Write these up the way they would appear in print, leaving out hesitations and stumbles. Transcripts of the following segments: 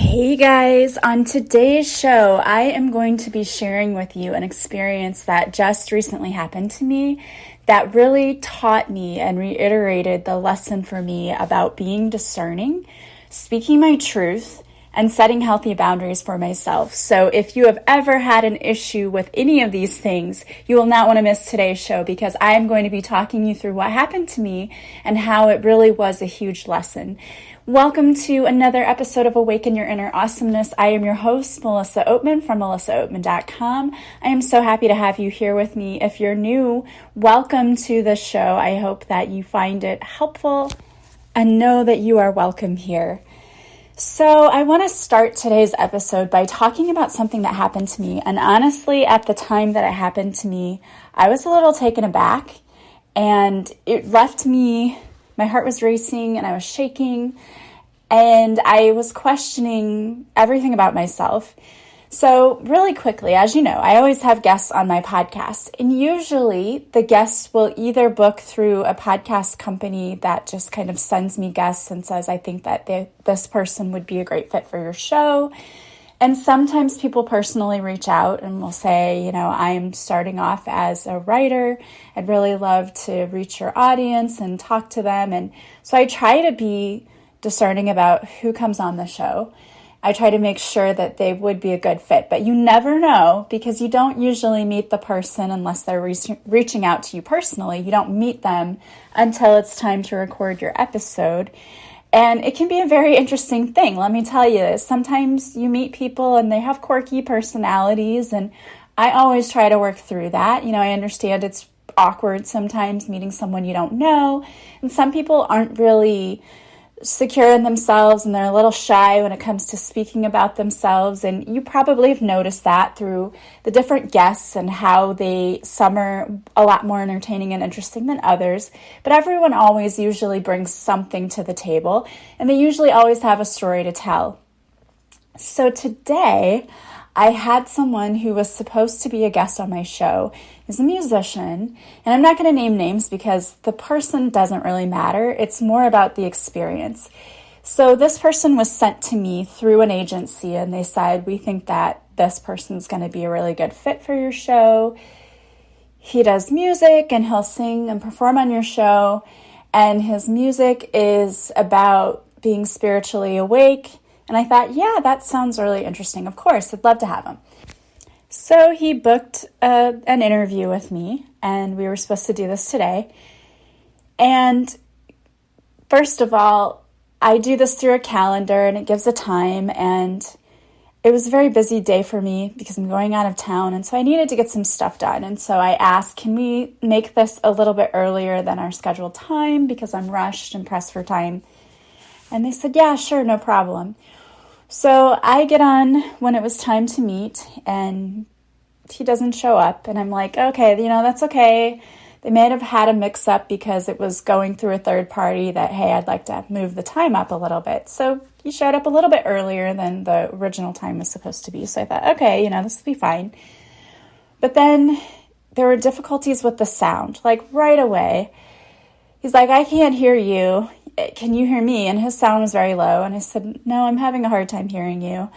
Hey guys, on today's show, I am going to be sharing with you an experience that just recently happened to me that really taught me and reiterated the lesson for me about being discerning, speaking my truth, and setting healthy boundaries for myself. So if you have ever had an issue with any of these things, you will not want to miss today's show because I am going to be talking you through what happened to me and how it really was a huge lesson. Welcome to another episode of Awaken Your Inner Awesomeness. I am your host, Melissa Oatman from melissaoatman.com. I am so happy to have you here with me. If you're new, welcome to the show. I hope that you find it helpful and know that you are welcome here. So I want to start today's episode by talking about something that happened to me. And honestly, at the time that it happened to me, I was a little taken aback and it left me, my heart was racing and I was shaking and I was questioning everything about myself. So really quickly, as you know, I always have guests on my podcast, and usually the guests will either book through a podcast company that just kind of sends me guests and says, I think that this person would be a great fit for your show. And sometimes people personally reach out and will say, I'm starting off as a writer. I'd really love to reach your audience and talk to them. And so I try to be discerning about who comes on the show. I try to make sure that they would be a good fit, but you never know because you don't usually meet the person unless they're reaching out to you personally. You don't meet them until it's time to record your episode. And it can be a very interesting thing. Let me tell you, sometimes you meet people and they have quirky personalities, and I always try to work through that. I understand it's awkward sometimes meeting someone you don't know, and some people aren't really secure in themselves and they're a little shy when it comes to speaking about themselves, and you probably have noticed that through the different guests and how some are a lot more entertaining and interesting than others, but everyone always usually brings something to the table and they usually always have a story to tell. So today I had someone who was supposed to be a guest on my show. He's a musician, and I'm not going to name names because the person doesn't really matter. It's more about the experience. So this person was sent to me through an agency, and they said, we think that this person's going to be a really good fit for your show. He does music, and he'll sing and perform on your show, and his music is about being spiritually awake. And I thought, yeah, that sounds really interesting. Of course, I'd love to have him. So he booked an interview with me, and we were supposed to do this today. And first of all, I do this through a calendar, and it gives a time. And it was a very busy day for me because I'm going out of town, and so I needed to get some stuff done. And so I asked, can we make this a little bit earlier than our scheduled time because I'm rushed and pressed for time? And they said, yeah, sure, no problem. So I get on when it was time to meet, and he doesn't show up. And I'm like, okay, that's okay. They may have had a mix-up because it was going through a third party that, hey, I'd like to move the time up a little bit. So he showed up a little bit earlier than the original time was supposed to be. So I thought, okay, this will be fine. But then there were difficulties with the sound, like right away. He's like, I can't hear you. Can you hear me? And his sound was very low. And I said, no, I'm having a hard time hearing you.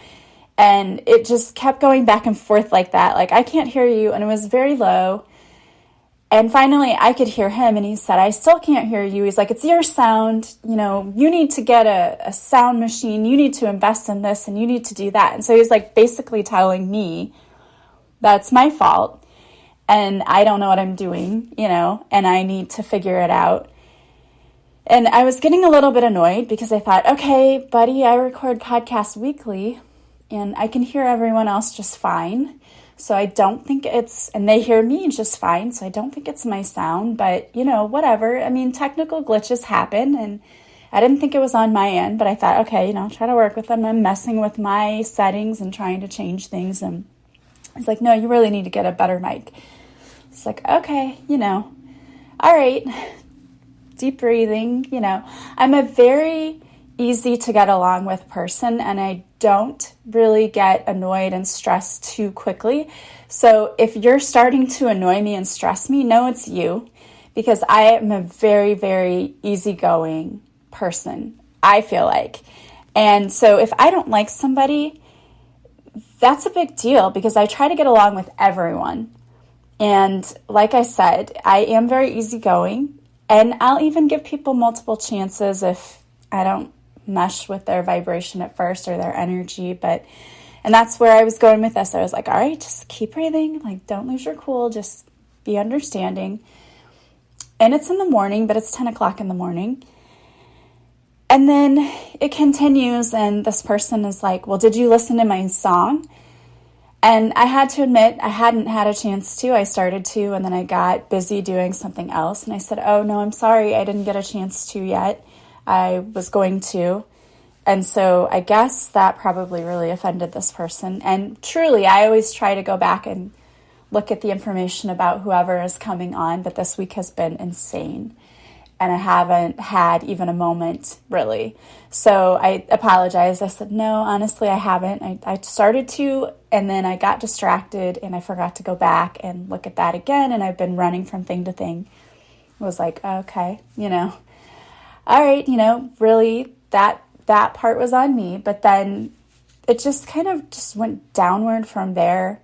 And it just kept going back and forth like that. Like, I can't hear you. And it was very low. And finally, I could hear him. And he said, I still can't hear you. He's like, it's your sound. You need to get a sound machine. You need to invest in this and you need to do that. And so he's like basically telling me that's my fault. And I don't know what I'm doing, and I need to figure it out. And I was getting a little bit annoyed because I thought, okay, buddy, I record podcasts weekly and I can hear everyone else just fine. So I don't think and they hear me just fine. So I don't think it's my sound, but whatever. I mean, technical glitches happen and I didn't think it was on my end, but I thought, okay, try to work with them. I'm messing with my settings and trying to change things. And he's like, no, you really need to get a better mic. It's like, okay, all right. Deep breathing, I'm a very easy to get along with person, and I don't really get annoyed and stressed too quickly. So if you're starting to annoy me and stress me, know it's you, because I am a very, very easygoing person, I feel like. And so if I don't like somebody, that's a big deal because I try to get along with everyone. And like I said, I am very easygoing, and I'll even give people multiple chances if I don't mesh with their vibration at first or their energy. And that's where I was going with this. I was like, all right, just keep breathing. Like, don't lose your cool. Just be understanding. And it's in the morning, but it's 10 o'clock in the morning. And then it continues, and this person is like, well, did you listen to my song? And I had to admit, I hadn't had a chance to. I started to, and then I got busy doing something else. And I said, oh, no, I'm sorry. I didn't get a chance to yet. I was going to. And so I guess that probably really offended this person. And truly, I always try to go back and look at the information about whoever is coming on. But this week has been insane. And I haven't had even a moment, really. So I apologized. I said, no, honestly, I haven't. I started to, and then I got distracted, and I forgot to go back and look at that again, and I've been running from thing to thing. I was like, okay, all right, really, that part was on me. But then it just kind of just went downward from there.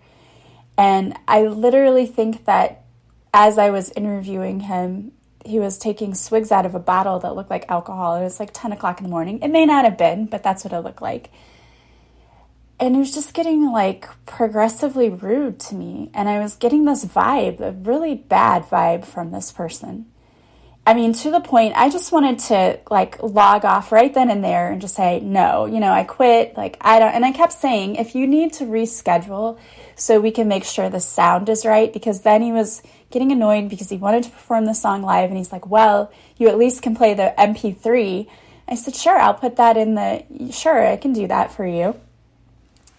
And I literally think that as I was interviewing him, he was taking swigs out of a bottle that looked like alcohol. It was like 10 o'clock in the morning. It may not have been, but that's what it looked like. And it was just getting like progressively rude to me. And I was getting this vibe, a really bad vibe from this person. I mean, to the point, I just wanted to like log off right then and there and just say, no, I quit. Like, I don't, and I kept saying, if you need to reschedule so we can make sure the sound is right, because then he was getting annoyed because he wanted to perform the song live. And he's like, well, you at least can play the MP3. I said, sure, I'll put that sure, I can do that for you.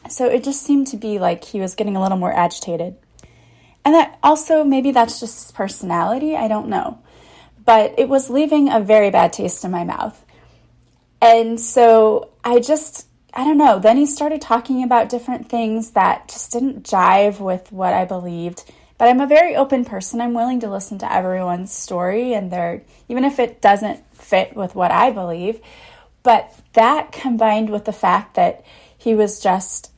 So it just seemed to be like he was getting a little more agitated. And that also, maybe that's just his personality. I don't know. But it was leaving a very bad taste in my mouth. And so I don't know. Then he started talking about different things that just didn't jive with what I believed. But I'm a very open person. I'm willing to listen to everyone's story and even if it doesn't fit with what I believe. But that combined with the fact that he was just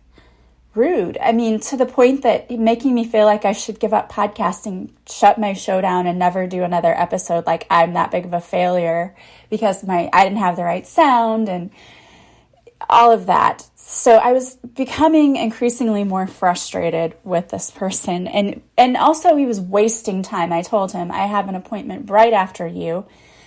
rude. I mean, to the point that making me feel like I should give up podcasting, shut my show down, and never do another episode. Like I'm that big of a failure because I didn't have the right sound and all of that. So I was becoming increasingly more frustrated with this person. And also he was wasting time. I told him, I have an appointment right after you.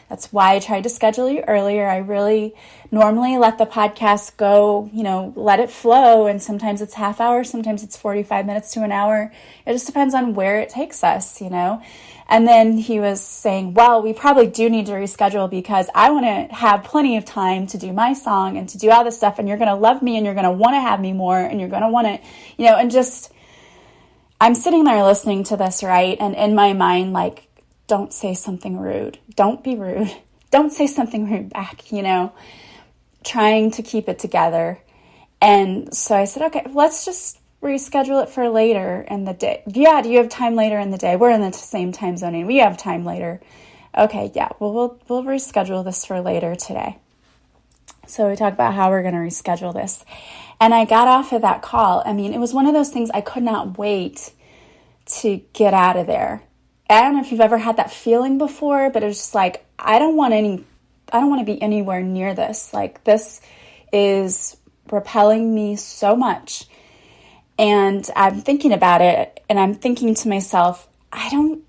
That's why I tried to schedule you earlier. I really normally let the podcast go, let it flow. And sometimes it's half hour, sometimes it's 45 minutes to an hour. It just depends on where it takes us, And then he was saying, well, we probably do need to reschedule because I want to have plenty of time to do my song and to do all this stuff. And you're going to love me and you're going to want to have me more. And you're going to want to, and just, I'm sitting there listening to this, right? And in my mind, like, don't say something rude. Don't be rude. Don't say something rude back, trying to keep it together. And so I said, okay, let's just reschedule it for later in the day. Yeah, do you have time later in the day? We're in the same time zone and we have time later. Okay, yeah, well, we'll reschedule this for later today. So we talked about how we're going to reschedule this. And I got off of that call. I mean, it was one of those things I could not wait to get out of there. I don't know if you've ever had that feeling before, but it's just like, I don't want to be anywhere near this. Like, this is repelling me so much. And I'm thinking about it, and I'm thinking to myself, I don't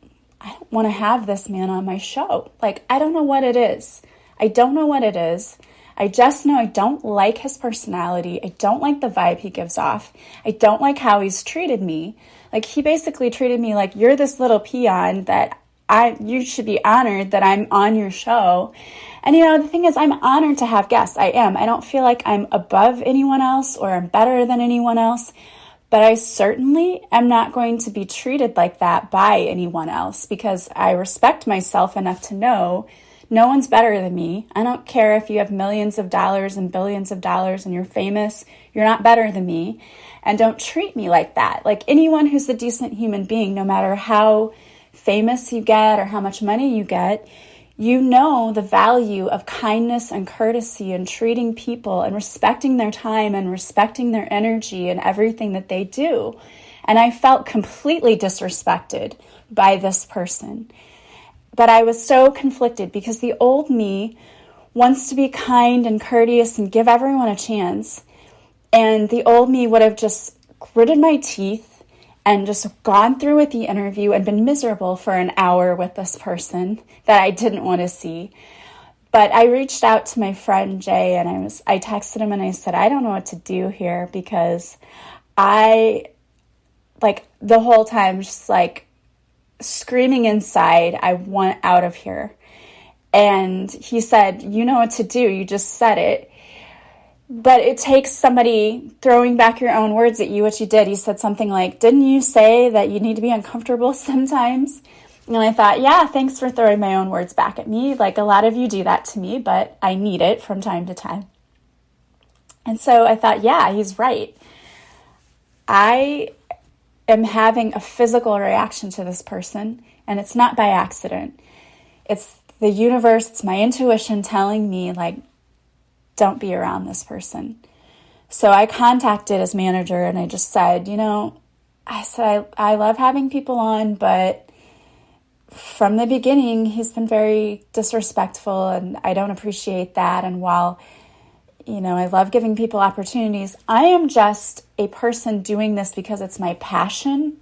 want to have this man on my show. Like, I don't know what it is. I don't know what it is. I just know I don't like his personality. I don't like the vibe he gives off. I don't like how he's treated me. Like, he basically treated me like, you're this little peon that you should be honored that I'm on your show. And, the thing is, I'm honored to have guests. I am. I don't feel like I'm above anyone else or I'm better than anyone else. But I certainly am not going to be treated like that by anyone else because I respect myself enough to know no one's better than me. I don't care if you have millions of dollars and billions of dollars and you're famous. You're not better than me. And don't treat me like that. Like, anyone who's a decent human being, no matter how famous you get or how much money you get, you know the value of kindness and courtesy and treating people and respecting their time and respecting their energy and everything that they do. And I felt completely disrespected by this person. But I was so conflicted because the old me wants to be kind and courteous and give everyone a chance. And the old me would have just gritted my teeth and just gone through with the interview and been miserable for an hour with this person that I didn't want to see. But I reached out to my friend Jay and I texted him and I said, I don't know what to do here because I, the whole time, just screaming inside, I want out of here. And he said, you know what to do. You just said it. But it takes somebody throwing back your own words at you, what you did. He said something like, didn't you say that you need to be uncomfortable sometimes? And I thought, yeah, thanks for throwing my own words back at me. A lot of you do that to me, but I need it from time to time. And so I thought, yeah, he's right. I am having a physical reaction to this person, and it's not by accident. It's the universe, it's my intuition telling me, don't be around this person. So I contacted his manager and I just said, I love having people on, but from the beginning, he's been very disrespectful and I don't appreciate that. And while, I love giving people opportunities, I am just a person doing this because it's my passion.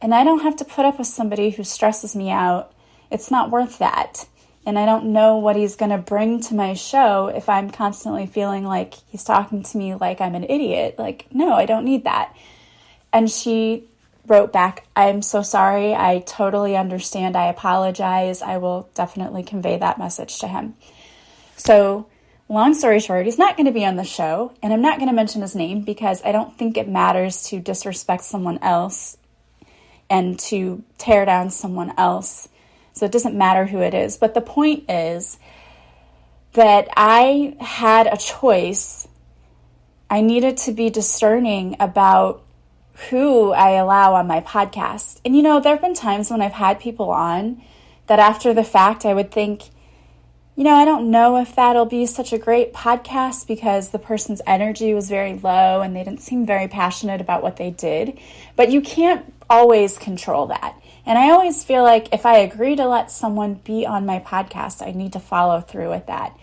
And I don't have to put up with somebody who stresses me out. It's not worth that. And I don't know what he's going to bring to my show if I'm constantly feeling like he's talking to me like I'm an idiot. No, I don't need that. And she wrote back, I'm so sorry. I totally understand. I apologize. I will definitely convey that message to him. So long story short, he's not going to be on the show. And I'm not going to mention his name because I don't think it matters to disrespect someone else and to tear down someone else. So it doesn't matter who it is. But the point is that I had a choice. I needed to be discerning about who I allow on my podcast. And there have been times when I've had people on that after the fact I would think, I don't know if that'll be such a great podcast because the person's energy was very low and they didn't seem very passionate about what they did. But you can't always control that. And I always feel like if I agree to let someone be on my podcast, I need to follow through with that.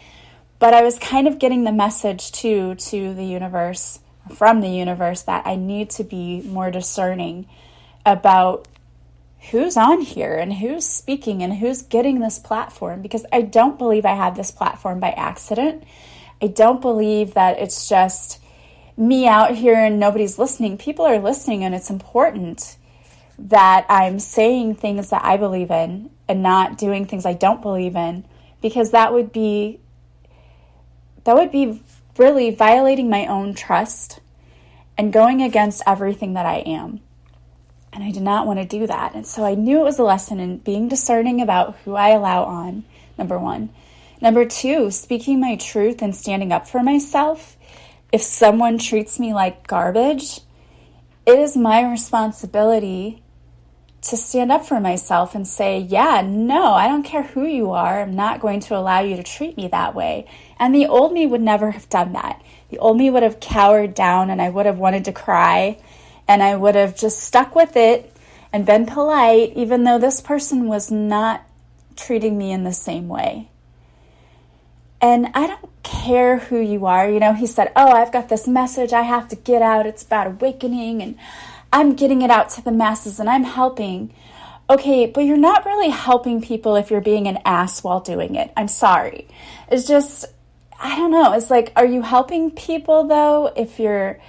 But I was kind of getting the message to the universe, from the universe, that I need to be more discerning about who's on here and who's speaking and who's getting this platform, because I don't believe I have this platform by accident. I don't believe that it's just me out here and nobody's listening. People are listening, and it's important that I'm saying things that I believe in and not doing things I don't believe in, because that would be really violating my own trust and going against everything that I am. And I did not want to do that. And so I knew it was a lesson in being discerning about who I allow on, number one. Number two, speaking my truth and standing up for myself. If someone treats me like garbage, it is my responsibility to stand up for myself and say, yeah, no, I don't care who you are. I'm not going to allow you to treat me that way. And the old me would never have done that. The old me would have cowered down and I would have wanted to cry and I would have just stuck with it and been polite, even though this person was not treating me in the same way. And I don't care who you are. He said, I've got this message I have to get out. It's about awakening and I'm getting it out to the masses and I'm helping. Okay, but you're not really helping people if you're being an ass while doing it. I'm sorry. It's just, I don't know. It's are you helping people though if you're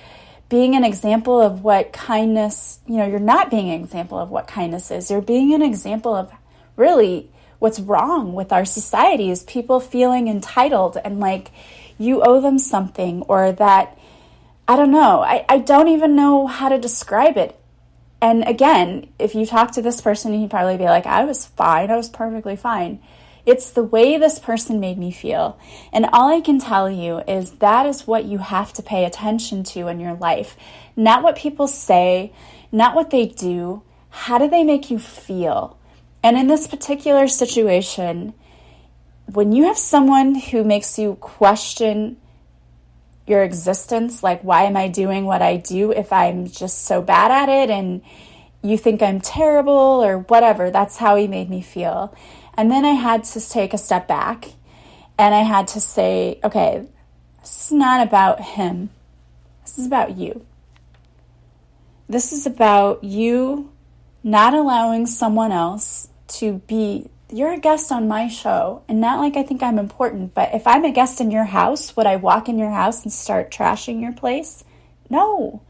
being an example of what kindness, you're not being an example of what kindness is. You're being an example of really what's wrong with our society is people feeling entitled and you owe them something, or that, I don't know. I don't even know how to describe it. And again, if you talk to this person, he'd probably be like, I was fine. I was perfectly fine. It's the way this person made me feel. And all I can tell you is that is what you have to pay attention to in your life. Not what people say, not what they do. How do they make you feel? And in this particular situation, when you have someone who makes you question your existence, like, why am I doing what I do if I'm just so bad at it, and you think I'm terrible or whatever, that's how he made me feel. And then I had to take a step back and I had to say, okay, this is not about him. This is about you. This is about you not allowing someone else to be, you're a guest on my show, and not like I think I'm important, but if I'm a guest in your house, would I walk in your house and start trashing your place? No.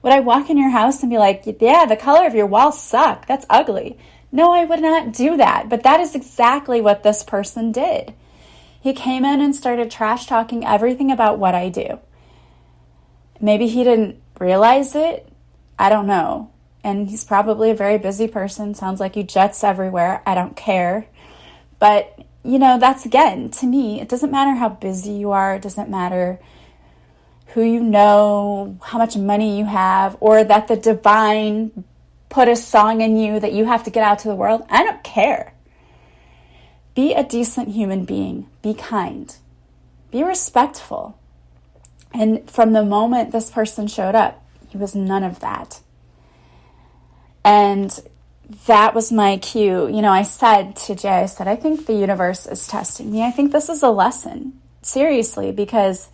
Would I walk in your house and be like, yeah, the color of your walls suck, that's ugly? No, I would not do that. But that is exactly what this person did. He came in and started trash talking everything about what I do. Maybe he didn't realize it. I don't know. And he's probably a very busy person. Sounds like he jets everywhere. I don't care. But, that's, again, to me, it doesn't matter how busy you are. It doesn't matter who you know, how much money you have, or that the divine put a song in you that you have to get out to the world. I don't care. Be a decent human being. Be kind. Be respectful. And from the moment this person showed up, he was none of that. And that was my cue. I said to Jay, I think the universe is testing me. I think this is a lesson. Seriously, because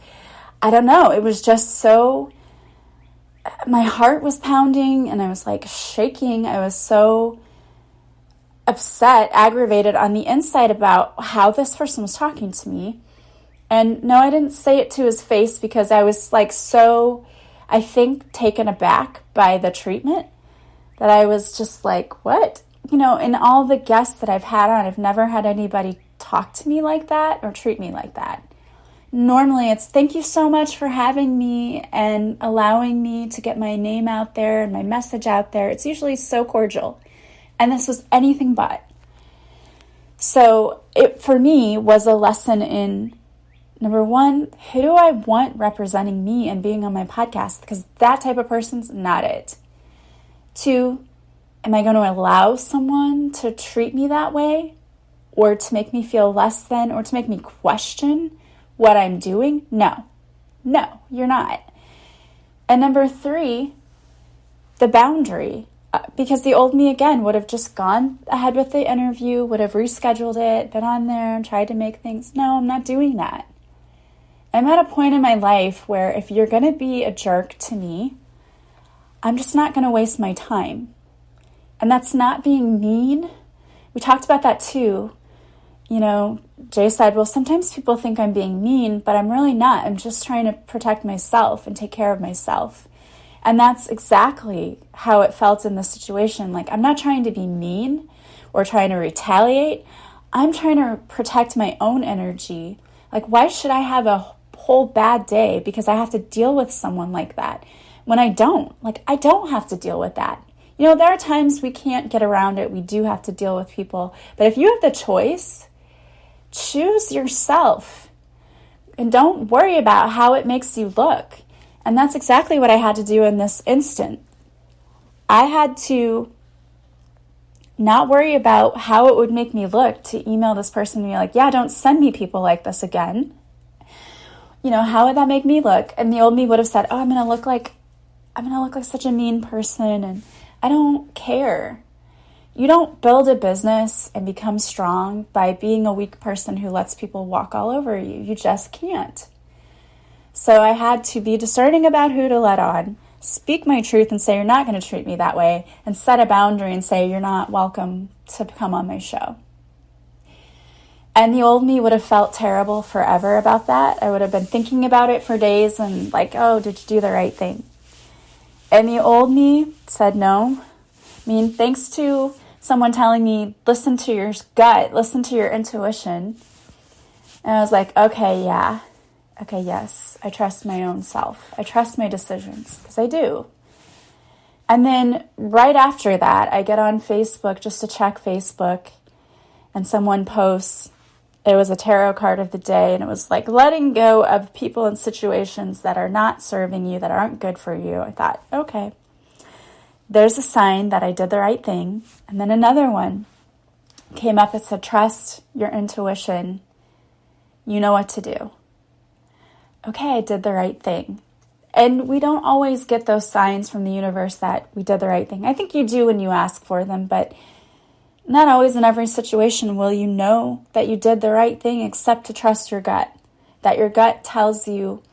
I don't know. It was just so, my heart was pounding and I was like shaking. I was so upset, aggravated on the inside about how this person was talking to me. And no, I didn't say it to his face because I was like so, I think, taken aback by the treatment that I was just like, what? In all the guests that I've had on, I've never had anybody talk to me like that or treat me like that. Normally it's thank you so much for having me and allowing me to get my name out there and my message out there. It's usually so cordial. And this was anything but. So it, for me, was a lesson in, number one, who do I want representing me and being on my podcast? Because that type of person's not it. Two, am I going to allow someone to treat me that way, or to make me feel less than, or to make me question what I'm doing? No, you're not. And number three, the boundary. Because the old me, again, would have just gone ahead with the interview, would have rescheduled it, been on there and tried to make things. No, I'm not doing that. I'm at a point in my life where if you're going to be a jerk to me, I'm just not going to waste my time. And that's not being mean. We talked about that too. Jay said, well, sometimes people think I'm being mean, but I'm really not. I'm just trying to protect myself and take care of myself. And that's exactly how it felt in this situation. Like, I'm not trying to be mean or trying to retaliate. I'm trying to protect my own energy. Like, why should I have a whole bad day because I have to deal with someone like that when I don't? Like, I don't have to deal with that. There are times we can't get around it. We do have to deal with people. But if you have the choice, choose yourself. And don't worry about how it makes you look. And that's exactly what I had to do in this instant. I had to not worry about how it would make me look to email this person and be like, yeah, don't send me people like this again. How would that make me look? And the old me would have said, oh, I'm going to look like such a mean person. And I don't care. You don't build a business and become strong by being a weak person who lets people walk all over you. You just can't. So I had to be discerning about who to let on, speak my truth and say, you're not going to treat me that way, and set a boundary and say, you're not welcome to come on my show. And the old me would have felt terrible forever about that. I would have been thinking about it for days and like, oh, did you do the right thing? And the old me said no. Thanks to someone telling me, listen to your gut, listen to your intuition. And I was like, okay, yes, I trust my own self. I trust my decisions, because I do. And then right after that, I get on Facebook just to check Facebook, and someone posts, it was a tarot card of the day, and it was like letting go of people and situations that are not serving you, that aren't good for you. I thought, okay, there's a sign that I did the right thing. And then another one came up that said, trust your intuition You know what to do. Okay, I did the right thing. And we don't always get those signs from the universe that we did the right thing. I think you do when you ask for them, but not always in every situation will you know that you did the right thing, except to trust your gut, that your gut tells you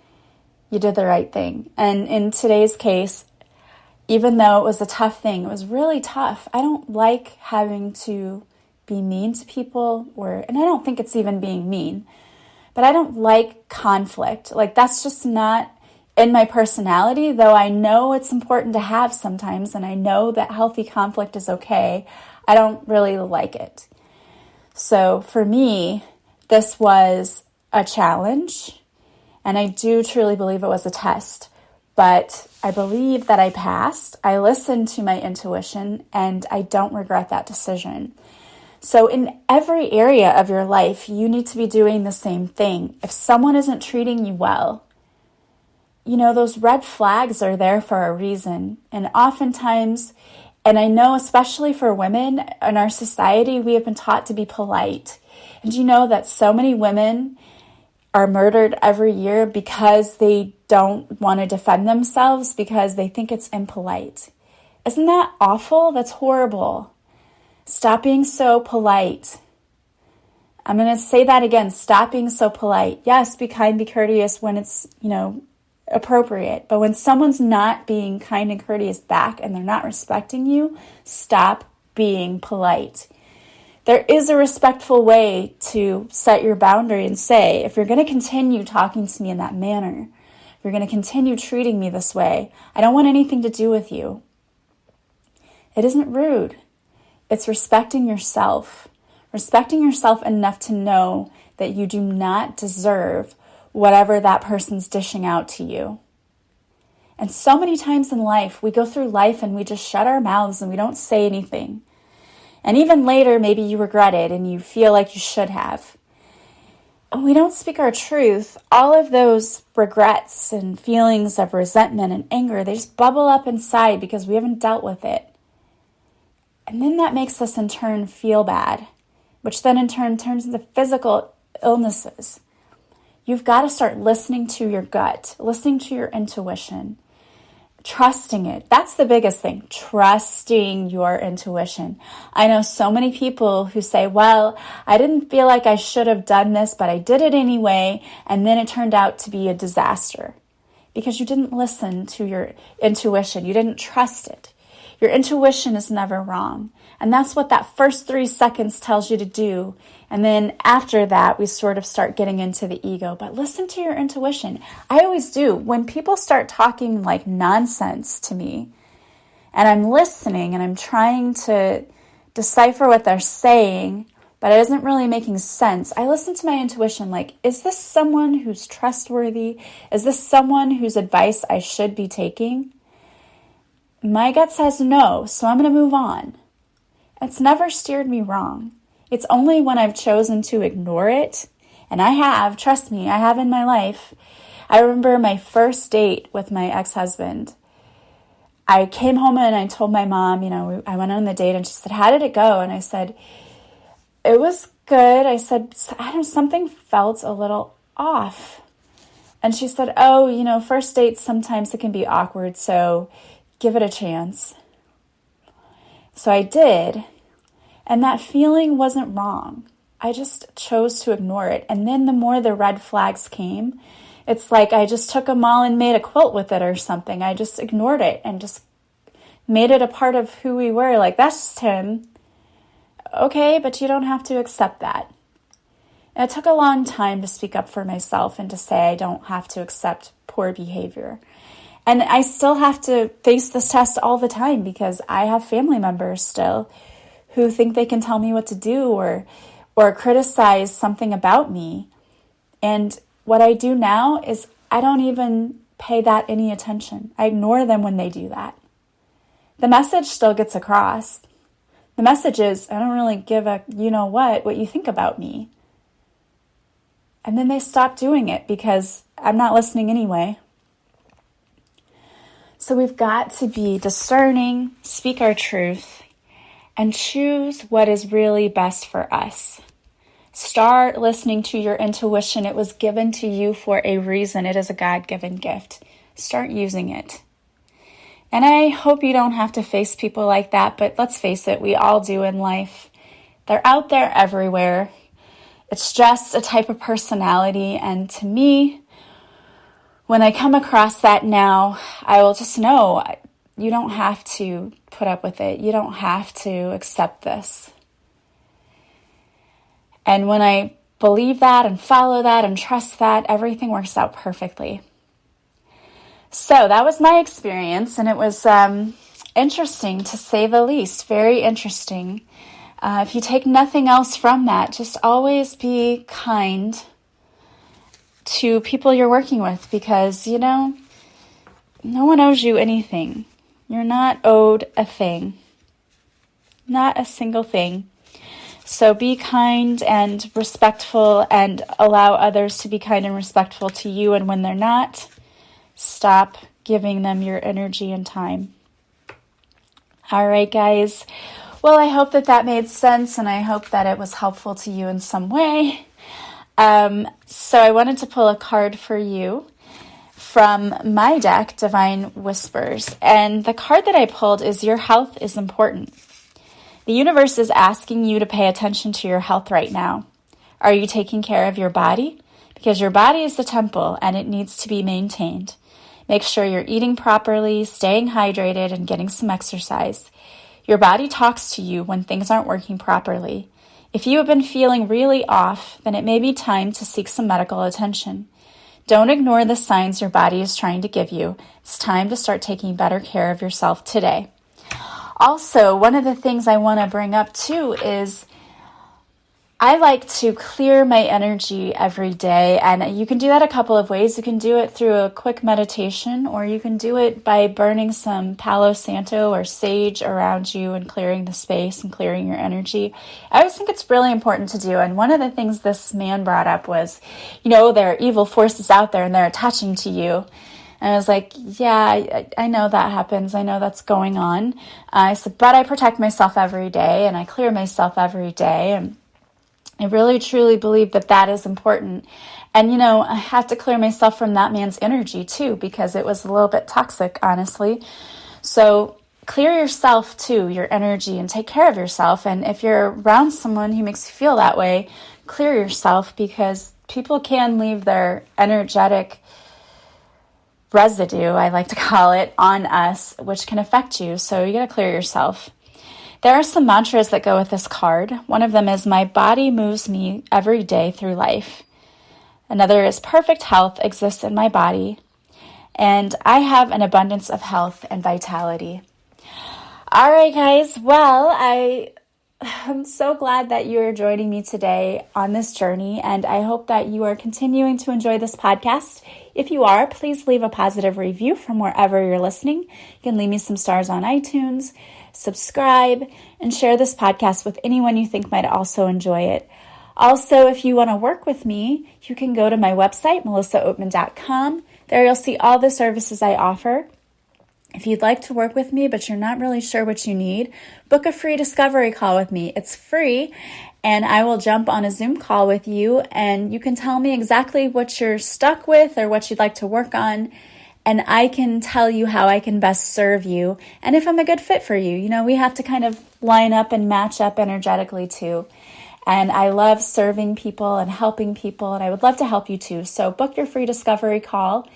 you did the right thing. And in today's case, even though it was a tough thing, it was really tough. I don't like having to be mean to people, and I don't think it's even being mean, but I don't like conflict. Like, that's just not in my personality, though I know it's important to have sometimes, and I know that healthy conflict is okay. I don't really like it. So for me, this was a challenge, and I do truly believe it was a test, but I believe that I passed. I listened to my intuition, and I don't regret that decision. So in every area of your life, you need to be doing the same thing. If someone isn't treating you well, those red flags are there for a reason. And oftentimes, and I know especially for women in our society, we have been taught to be polite. And you know that so many women are murdered every year because they don't want to defend themselves because they think it's impolite. Isn't that awful? That's horrible. Stop being so polite. I'm going to say that again. Stop being so polite. Yes, be kind, be courteous when it's, appropriate. But when someone's not being kind and courteous back and they're not respecting you, stop being polite. There is a respectful way to set your boundary and say, if you're going to continue talking to me in that manner, if you're going to continue treating me this way, I don't want anything to do with you. It isn't rude. It's respecting yourself enough to know that you do not deserve whatever that person's dishing out to you. And so many times in life, we go through life and we just shut our mouths and we don't say anything. And even later, maybe you regret it and you feel like you should have. And we don't speak our truth. All of those regrets and feelings of resentment and anger, they just bubble up inside because we haven't dealt with it. And then that makes us in turn feel bad, which then in turn turns into physical illnesses. You've got to start listening to your gut, listening to your intuition, trusting it. That's the biggest thing, trusting your intuition. I know so many people who say, well, I didn't feel like I should have done this, but I did it anyway, and then it turned out to be a disaster because you didn't listen to your intuition. You didn't trust it. Your intuition is never wrong. And that's what that first 3 seconds tells you to do. And then after that, we sort of start getting into the ego. But listen to your intuition. I always do. When people start talking like nonsense to me, and I'm listening and I'm trying to decipher what they're saying, but it isn't really making sense, I listen to my intuition like, is this someone who's trustworthy? Is this someone whose advice I should be taking? My gut says no, so I'm going to move on. It's never steered me wrong. It's only when I've chosen to ignore it, and I have, trust me, I have in my life. I remember my first date with my ex-husband. I came home and I told my mom, I went on the date, and she said, how did it go? And I said, it was good. I said, something felt a little off. And she said, first dates, sometimes it can be awkward, so give it a chance. So I did, and that feeling wasn't wrong. I just chose to ignore it. And then the more the red flags came, it's like I just took them all and made a quilt with it or something. I just ignored it and just made it a part of who we were. Like, that's just him. Okay, but you don't have to accept that. And it took a long time to speak up for myself and to say I don't have to accept poor behavior. And I still have to face this test all the time because I have family members still who think they can tell me what to do or criticize something about me. And what I do now is I don't even pay that any attention. I ignore them when they do that. The message still gets across. The message is, I don't really give a what you think about me. And then they stop doing it because I'm not listening anyway. So we've got to be discerning, speak our truth, and choose what is really best for us. Start listening to your intuition. It was given to you for a reason. It is a God-given gift. Start using it. And I hope you don't have to face people like that, but let's face it, we all do in life. They're out there everywhere. It's just a type of personality, and to me, when I come across that now, I will just know you don't have to put up with it. You don't have to accept this. And when I believe that and follow that and trust that, everything works out perfectly. So that was my experience, and it was interesting to say the least, very interesting. If you take nothing else from that, just always be kind to people you're working with, because, no one owes you anything. You're not owed a thing. Not a single thing. So be kind and respectful and allow others to be kind and respectful to you. And when they're not, stop giving them your energy and time. All right, guys. Well, I hope that made sense, and I hope that it was helpful to you in some way. So I wanted to pull a card for you from my deck, Divine Whispers. And the card that I pulled is Your Health is Important. The universe is asking you to pay attention to your health right now. Are you taking care of your body? Because your body is the temple and it needs to be maintained. Make sure you're eating properly, staying hydrated, and getting some exercise. Your body talks to you when things aren't working properly. If you have been feeling really off, then it may be time to seek some medical attention. Don't ignore the signs your body is trying to give you. It's time to start taking better care of yourself today. Also, one of the things I want to bring up too is I like to clear my energy every day, and you can do that a couple of ways. You can do it through a quick meditation, or you can do it by burning some Palo Santo or sage around you and clearing the space and clearing your energy. I always think it's really important to do, and one of the things this man brought up was, there are evil forces out there and they're attaching to you. And I was like, yeah, I know that happens. I know that's going on. I said, but I protect myself every day and I clear myself every day. And I really, truly believe that is important. And, I have to clear myself from that man's energy too, because it was a little bit toxic, honestly. So clear yourself too, your energy, and take care of yourself. And if you're around someone who makes you feel that way, clear yourself, because people can leave their energetic residue, I like to call it, on us, which can affect you. So you got to clear yourself. There are some mantras that go with this card. One of them is, my body moves me every day through life. Another is, perfect health exists in my body. And I have an abundance of health and vitality. All right, guys. Well, I'm so glad that you are joining me today on this journey, and I hope that you are continuing to enjoy this podcast. If you are, please leave a positive review from wherever you're listening. You can leave me some stars on iTunes, subscribe, and share this podcast with anyone you think might also enjoy it. Also, if you want to work with me, you can go to my website, melissaoatman.com. There you'll see all the services I offer. If you'd like to work with me, but you're not really sure what you need, book a free discovery call with me. It's free, and I will jump on a Zoom call with you, and you can tell me exactly what you're stuck with or what you'd like to work on, and I can tell you how I can best serve you and if I'm a good fit for you. We have to kind of line up and match up energetically too. And I love serving people and helping people, and I would love to help you too. So book your free discovery call.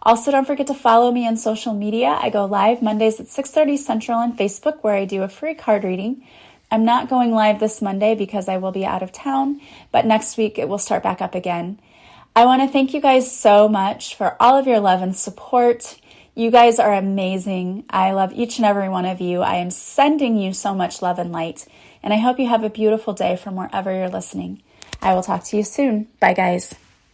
Also, don't forget to follow me on social media. I go live Mondays at 6:30 Central on Facebook, where I do a free card reading. I'm not going live this Monday because I will be out of town, but next week it will start back up again. I want to thank you guys so much for all of your love and support. You guys are amazing. I love each and every one of you. I am sending you so much love and light, and I hope you have a beautiful day from wherever you're listening. I will talk to you soon. Bye, guys.